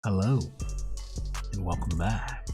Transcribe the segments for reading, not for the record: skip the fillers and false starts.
Hello and welcome back.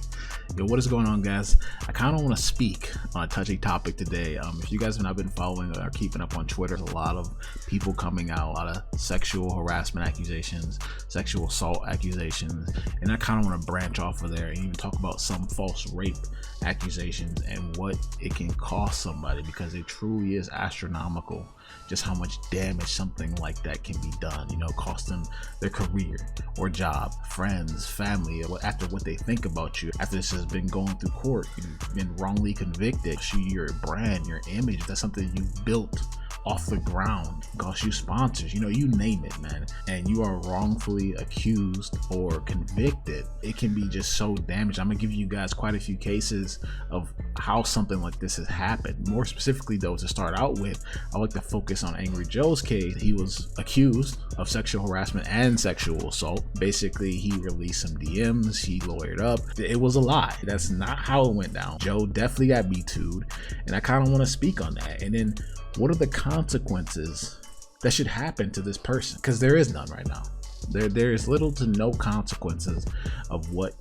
Yo, what is going on, guys? I kind of want to speak on a touchy topic today. If you guys have not been following or keeping up on Twitter, there's a lot of people coming out, a lot of sexual harassment accusations, sexual assault accusations, and I kind of want to branch off of there and even talk about some false rape accusations and what it can cost somebody, because it truly is astronomical just how much damage something like that can be done, cost them their career or job, friends, family, after what they think about you, after this has been going through court, you've been wrongly convicted, your brand, your image, that's something you've built off the ground, cost you sponsors, you name it, man, and you are wrongfully accused or convicted. It can be just so damaged. I'm gonna give you guys quite a few cases of how something like this has happened. More specifically though, to start out with, I like to focus on Angry Joe's case. He was accused of sexual harassment and sexual assault. Basically, he released some DMs, he lawyered up. It was a lie. That's not how it went down. Joe definitely got METOO'd, and I kind of want to speak on that. And then what are the consequences that should happen to this person? Because there is none right now. There is little to no consequences of what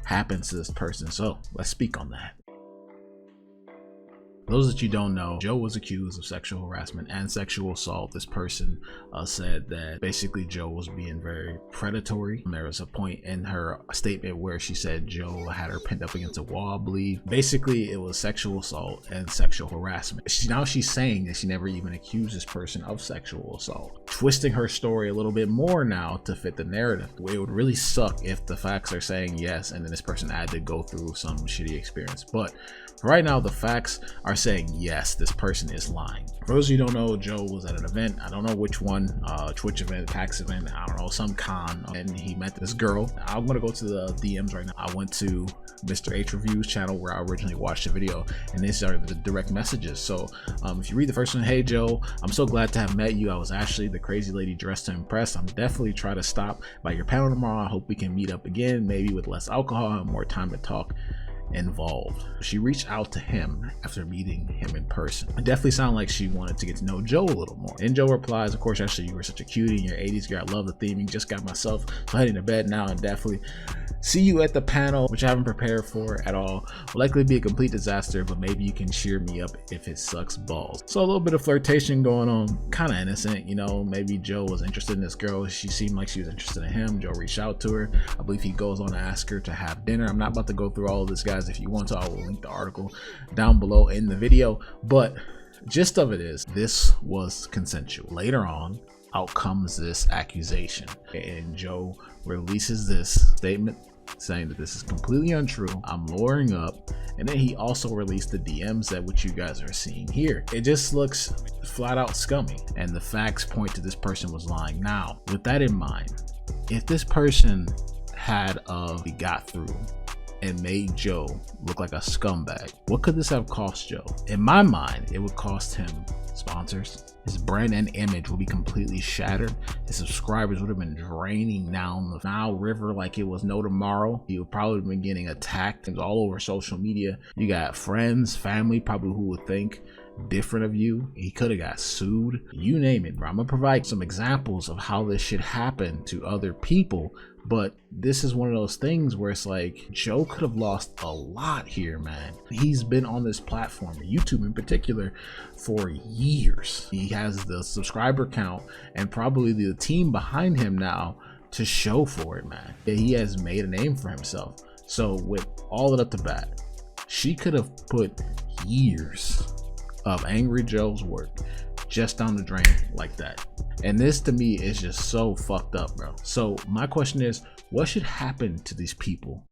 happens to this person. So let's speak on that. For those that you don't know, Joe was accused of sexual harassment and sexual assault. This person said that basically Joe was being very predatory. There was a point in her statement where she said Joe had her pinned up against a wall, I believe. Basically, it was sexual assault and sexual harassment. Now she's saying that she never even accused this person of sexual assault, twisting her story a little bit more now to fit the narrative. It would really suck if the facts are saying yes and then this person had to go through some shitty experience. But right now, the facts are saying yes, this person is lying. For those of you who don't know, Joe was at an event. I don't know which one, Twitch event, PAX event, I don't know, some con, and he met this girl. I'm gonna go to the DMs right now. I went to Mr. H Reviews channel where I originally watched the video, and these are the direct messages. So if you read the first one, hey Joe, I'm so glad to have met you. I was actually the crazy lady dressed to impress. I'm definitely trying to stop by your panel tomorrow. I hope we can meet up again, maybe with less alcohol and more time to talk involved. She reached out to him after meeting him in person. It definitely sounded like she wanted to get to know Joe a little more. And Joe replies, of course, actually, you were such a cutie in your 80s girl. I love the theming. Just got myself heading to bed now, and definitely see you at the panel, which I haven't prepared for at all. Will likely be a complete disaster, but maybe you can cheer me up if it sucks balls. So a little bit of flirtation going on, kind of innocent, maybe Joe was interested in this girl. She seemed like she was interested in him. Joe reached out to her. I believe he goes on to ask her to have dinner. I'm not about to go through all of this, guys. If you want to, I will link the article down below in the video, but gist of it is this was consensual. Later on, out comes this accusation, and Joe releases this statement saying that this is completely untrue, I'm lawyering up, and then he also released the DMs that what you guys are seeing here. It just looks flat out scummy, and the facts point to this person was lying. Now, with that in mind, if this person had got through and made Joe look like a scumbag, what could this have cost Joe? In my mind, it would cost him sponsors. His brand and image would be completely shattered. His subscribers would have been draining down the Nile River like it was no tomorrow. He would probably have been getting attacked all over social media. You got friends, family, probably who would think different of you. He could have got sued. You name it, bro. I'm gonna provide some examples of how this should happen to other people, but this is one of those things where it's like Joe could have lost a lot here, man. He's been on this platform, YouTube in particular, for years. He has the subscriber count and probably the team behind him now to show for it, man. He has made a name for himself. So with all of it up to bat, she could have put years of Angry Joe's work just down the drain like that. And this to me is just so fucked up, bro. So my question is, what should happen to these people?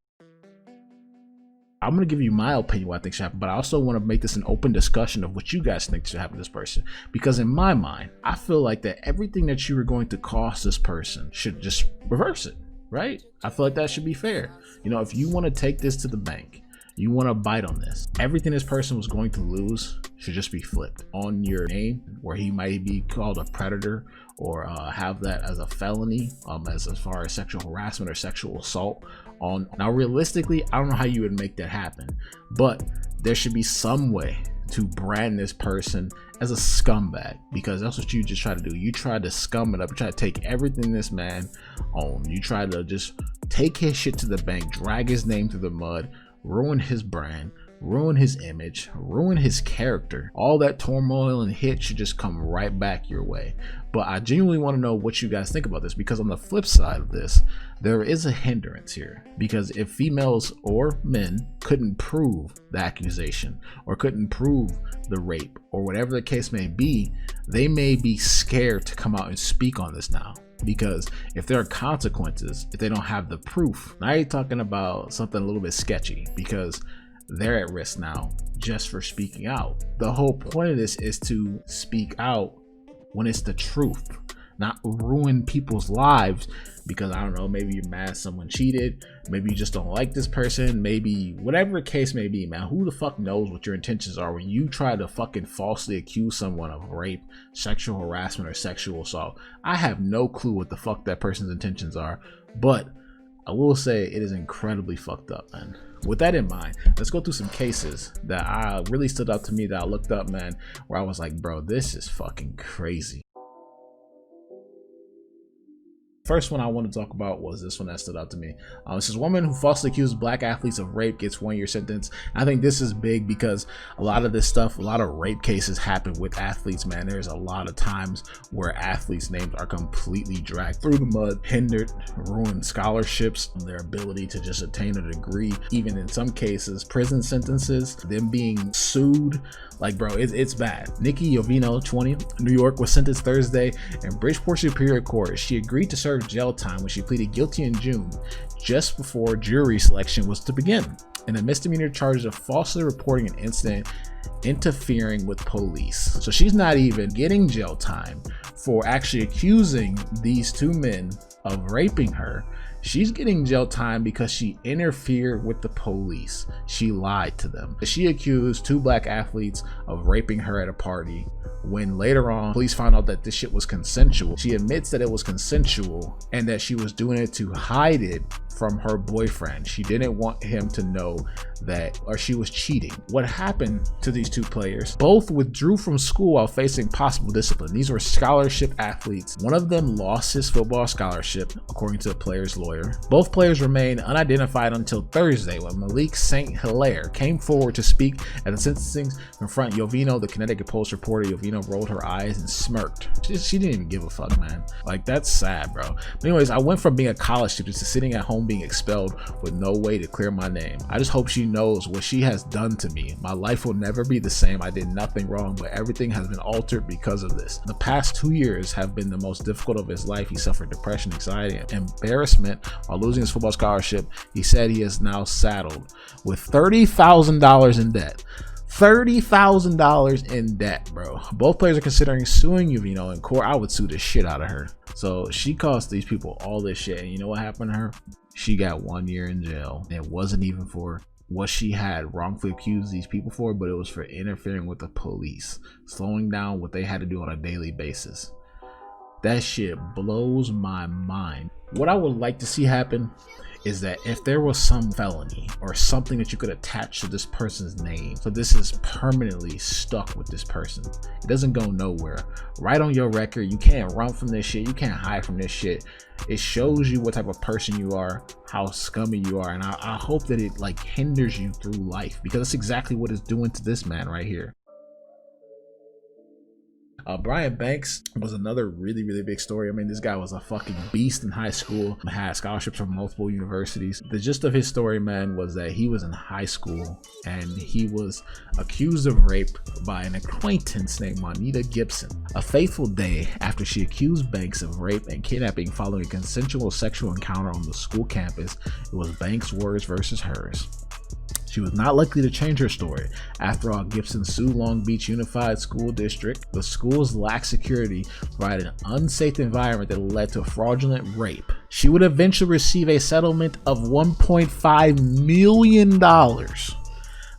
I'm gonna give you my opinion what I think should happen, but I also want to make this an open discussion of what you guys think should happen to this person. Because in my mind, I feel like that everything that you were going to cost this person should just reverse it, right? I feel like that should be fair. If you want to take this to the bank, you want to bite on this, everything this person was going to lose should just be flipped on your name, where he might be called a predator or have that as a felony, as far as sexual harassment or sexual assault on. Now realistically, I don't know how you would make that happen, but there should be some way to brand this person as a scumbag, because that's what you just try to do. You try to scum it up. You try to take everything this man owned. You try to just take his shit to the bank, drag his name through the mud, ruin his brand, ruin his image, ruin his character. All that turmoil and hit should just come right back your way. But I genuinely want to know what you guys think about this, because on the flip side of this, there is a hindrance here. Because if females or men couldn't prove the accusation, or couldn't prove the rape, or whatever the case may be, they may be scared to come out and speak on this now. Because if there are consequences, if they don't have the proof, now you're talking about something a little bit sketchy, because they're at risk now just for speaking out. The whole point of this is to speak out when it's the truth, not ruin people's lives because, I don't know, maybe you're mad someone cheated, maybe you just don't like this person, maybe whatever the case may be, man. Who the fuck knows what your intentions are when you try to fucking falsely accuse someone of rape, sexual harassment, or sexual assault? I have no clue what the fuck that person's intentions are, but I will say it is incredibly fucked up, man. With that in mind, let's go through some cases that really stood out to me, that I looked up, man, where I was like, bro, this is fucking crazy. First one I want to talk about was this one that stood out to me. This is a woman who falsely accused black athletes of rape gets 1-year sentence. I think this is big because a lot of this stuff, a lot of rape cases happen with athletes, man. There's a lot of times where athletes' names are completely dragged through the mud, hindered, ruined scholarships, their ability to just attain a degree, even in some cases, prison sentences, them being sued. Like, bro, it's bad. Nikki Jovino, 20, New York, was sentenced Thursday in Bridgeport Superior Court. She agreed to serve jail time when she pleaded guilty in June, just before jury selection was to begin, in a misdemeanor charge of falsely reporting an incident interfering with police. So she's not even getting jail time for actually accusing these two men of raping her. She's getting jail time because she interfered with the police. She lied to them. She accused two black athletes of raping her at a party, when later on police found out that this shit was consensual. She admits that it was consensual and that she was doing it to hide it from her boyfriend. She didn't want him to know that, or she was cheating. What happened to these two players? Both withdrew from school while facing possible discipline. These were scholarship athletes. One of them lost his football scholarship, according to the player's lawyer. Both players remain unidentified until Thursday, when Malik St. Hilaire came forward to speak at the sentencing in front of Jovino. The Connecticut Post reported Jovino rolled her eyes and smirked. She didn't even give a fuck, man. Like, that's sad, bro. But anyways, I went from being a college student to sitting at home being expelled with no way to clear my name. I just hope she knows what she has done to me. My life will never be the same. I did nothing wrong, but everything has been altered because of this. The past 2 years have been the most difficult of his life. He suffered depression, anxiety, and embarrassment while losing his football scholarship. He said he is now saddled with $30,000 in debt. $30,000 in debt, bro. Both players are considering suing Jovino in court. I would sue the shit out of her. So she cost these people all this shit, and you know what happened to her? She got 1 year in jail. It wasn't even for what she had wrongfully accused these people for, but it was for interfering with the police, slowing down what they had to do on a daily basis. That shit blows my mind. What I would like to see happen is that if there was some felony or something that you could attach to this person's name, so this is permanently stuck with this person, it doesn't go nowhere, right on your record. You can't run from this shit, you can't hide from this shit. It shows you what type of person you are, how scummy you are, and I hope that it like hinders you through life, because that's exactly what it's doing to this man right here. Brian Banks was another really big story. I mean, this guy was a fucking beast in high school, had scholarships from multiple universities. The gist of his story, man, was that he was in high school and he was accused of rape by an acquaintance named Juanita Gibson. A fateful day after she accused Banks of rape and kidnapping following a consensual sexual encounter on the school campus, it was Banks' words versus hers. She was not likely to change her story. After all, Gibson sued Long Beach Unified School District. The school's lax security provided an unsafe environment that led to a fraudulent rape. She would eventually receive a settlement of $1.5 million.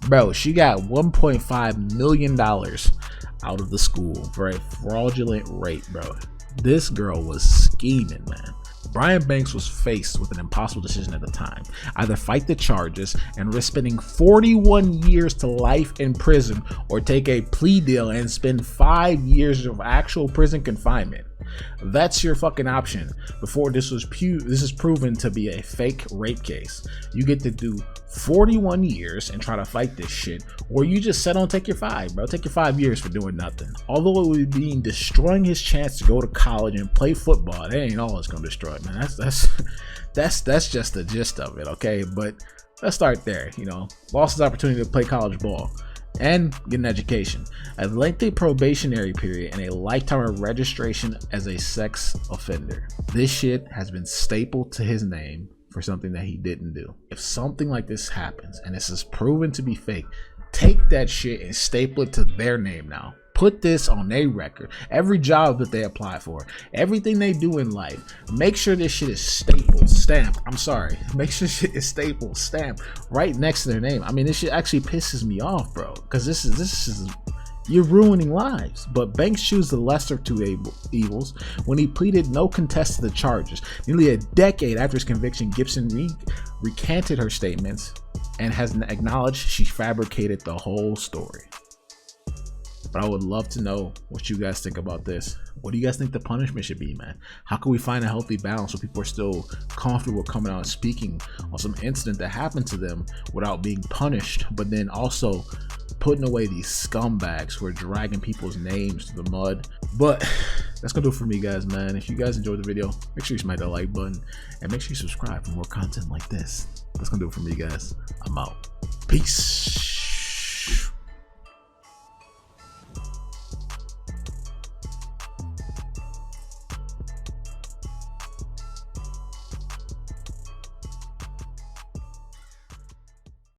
Bro, she got $1.5 million out of the school for a fraudulent rape, bro. This girl was scheming, man. Brian Banks was faced with an impossible decision at the time. Either fight the charges and risk spending 41 years to life in prison, or take a plea deal and spend 5 years of actual prison confinement. That's your fucking option. Before this is proven to be a fake rape case. You get to do 41 years and try to fight this shit, or you just settle and take your 5, bro. Take your 5 years for doing nothing. Although it would be destroying his chance to go to college and play football, that ain't all it's gonna destroy, man. That's just the gist of it, okay? But let's start there. You know, lost his opportunity to play college ball and get an education, a lengthy probationary period, and a lifetime of registration as a sex offender. This shit has been stapled to his name for something that he didn't do. If something like this happens and this is proven to be fake, take that shit and staple it to their name now. Put this on their record. Every job that they apply for, everything they do in life, make sure this shit is stapled, stamped. I'm sorry. Make sure shit is stapled, stamped right next to their name. I mean, this shit actually pisses me off, bro, because this is you're ruining lives. But Banks chose the lesser of two evils when he pleaded no contest to the charges. Nearly a decade after his conviction, Gibson recanted her statements and has acknowledged she fabricated the whole story. But I would love to know what you guys think about this. What do you guys think the punishment should be, man? How can we find a healthy balance so people are still comfortable coming out and speaking on some incident that happened to them without being punished, but then also putting away these scumbags who are dragging people's names to the mud? But that's gonna do it for me, guys, man. If you guys enjoyed the video, make sure you smack that like button and make sure you subscribe for more content like this. That's gonna do it for me, guys. I'm out. Peace.